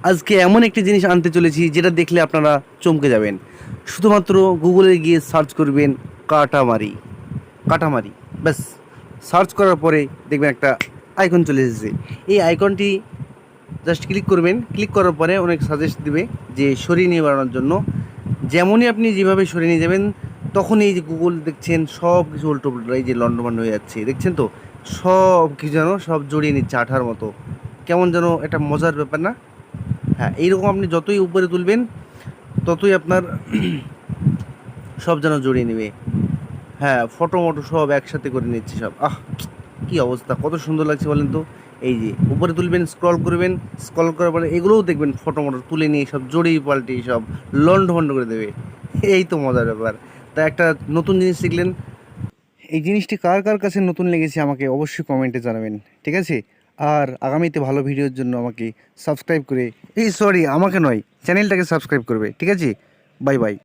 আজকে এমন একটি জিনিস আনতে চলেছি যেটা দেখলে আপনারা চমকে যাবেন। শুধুমাত্র গুগলে গিয়ে সার্চ করবেন কাটামারি, কাটামারি, ব্যাস। সার্চ করার পরে দেখবেন একটা আইকন চলে এসেছে। এই আইকনটি জাস্ট ক্লিক করবেন। ক্লিক করার পরে অনেক সাজেস্ট দিবে যে সরিয়ে নিয়ে বাড়ানোর জন্য। যেমনই আপনি যেভাবে সরিয়ে নিয়ে যাবেন, তখনই এই যে গুগল দেখছেন সব কিছু উল্টো পুল্টো, এই যে লন্ডভন্ড হয়ে যাচ্ছে, দেখছেন তো? সব কিছু যেন সব জড়িয়ে নিচ্ছে আঠার মতো। কেমন যেন একটা মজার ব্যাপার না? হ্যাঁ, এইরকম আপনি যতই উপরে তুলবেন ততই আপনার সব যেন জড়িয়ে নেবে। হ্যাঁ, ফটো মটো সব একসাথে করে নিচ্ছে সব। কি অবস্থা, কত সুন্দর লাগছে বলেন তো? এই যে উপরে তুলবেন, স্ক্রল করবেন, স্ক্রল করার পরে এগুলোও দেখবেন ফটো মটো তুলে নিয়ে সব জড়িয়ে পাল্টে সব লন্ডভন্ড করে দেবে। এই তো মজার ব্যাপার। তা একটা নতুন জিনিস শিখলেন। এই জিনিসটি কার কার কাছে নতুন লেগেছে আমাকে অবশ্যই কমেন্টে জানাবেন, ঠিক আছে? আর আগামীতে ভালো ভিডিওর জন্য আমাকে সাবস্ক্রাইব করে, এই সরি আমাকে নয়, চ্যানেলটাকে সাবস্ক্রাইব করবে, ঠিক আছে? Bye bye.